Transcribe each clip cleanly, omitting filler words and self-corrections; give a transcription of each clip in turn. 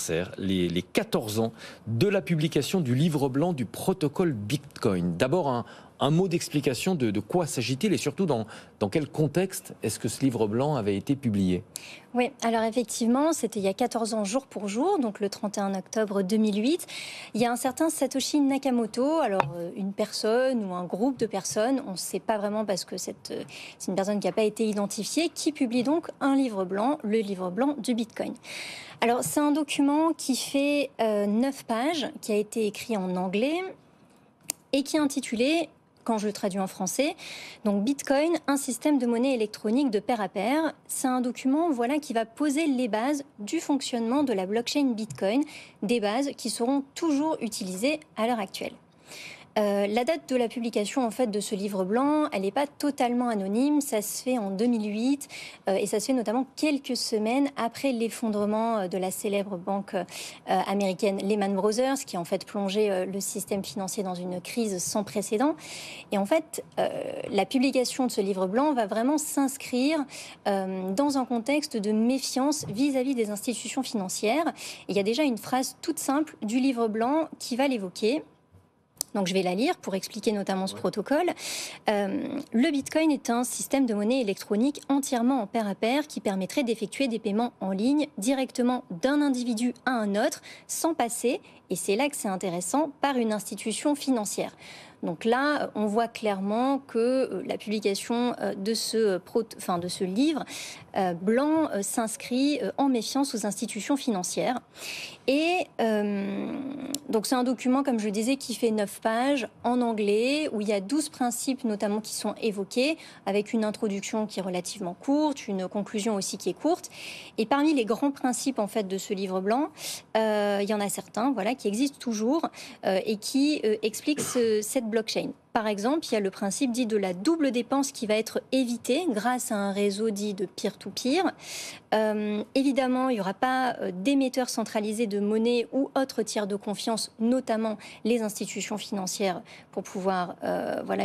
anniversaire, les 14 ans de la publication du livre blanc du protocole Bitcoin. D'abord, un mot d'explication de quoi s'agit-il et surtout dans quel contexte est-ce que ce livre blanc avait été publié? Oui, alors effectivement, c'était il y a 14 ans jour pour jour, donc le 31 octobre 2008. Il y a un certain Satoshi Nakamoto, alors une personne ou un groupe de personnes, on ne sait pas vraiment parce que c'est une personne qui n'a pas été identifiée, qui publie donc un livre blanc, le livre blanc du Bitcoin. Alors c'est un document qui fait 9 pages, qui a été écrit en anglais et qui est intitulé, quand je le traduis en français, donc Bitcoin, un système de monnaie électronique de pair à pair. C'est un document qui va poser les bases du fonctionnement de la blockchain Bitcoin, des bases qui seront toujours utilisées à l'heure actuelle. La date de la publication de ce livre blanc, elle n'est pas totalement anonyme. Ça se fait en 2008 et ça se fait notamment quelques semaines après l'effondrement de la célèbre banque américaine Lehman Brothers, qui a plongé le système financier dans une crise sans précédent. Et la publication de ce livre blanc va vraiment s'inscrire dans un contexte de méfiance vis-à-vis des institutions financières. Et il y a déjà une phrase toute simple du livre blanc qui va l'évoquer. Donc je vais la lire pour expliquer notamment ce protocole. Le Bitcoin est un système de monnaie électronique entièrement en pair à pair qui permettrait d'effectuer des paiements en ligne directement d'un individu à un autre sans passer, et c'est là que c'est intéressant, par une institution financière. Donc là, on voit clairement que la publication de ce livre blanc s'inscrit en méfiance aux institutions financières. Et donc c'est un document, comme je le disais, qui fait 9 pages en anglais, où il y a 12 principes notamment qui sont évoqués, avec une introduction qui est relativement courte, une conclusion aussi qui est courte. Et parmi les grands principes de ce livre blanc, il y en a certains qui existent toujours et qui expliquent cette blockchain. Par exemple, il y a le principe dit de la double dépense qui va être évitée grâce à un réseau dit de peer-to-peer. Évidemment, il n'y aura pas d'émetteurs centralisés de monnaie ou autres tiers de confiance, notamment les institutions financières, pour pouvoir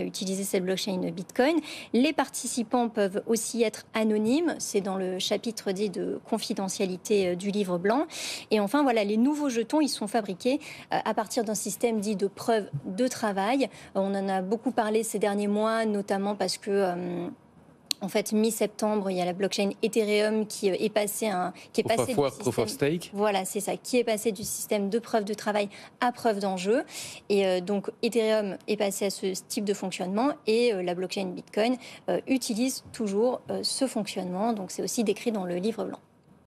utiliser cette blockchain Bitcoin. Les participants peuvent aussi être anonymes, c'est dans le chapitre dit de confidentialité du livre blanc. Et enfin, les nouveaux jetons, ils sont fabriqués à partir d'un système dit de preuve de travail. On en a beaucoup parlé ces derniers mois, notamment parce que mi-septembre, il y a la blockchain Ethereum qui est passée Proof of stake. Voilà, c'est ça, qui est passé du système de preuve de travail à preuve d'enjeu. Et donc Ethereum est passé à ce type de fonctionnement et la blockchain Bitcoin utilise toujours ce fonctionnement. Donc c'est aussi décrit dans le livre blanc.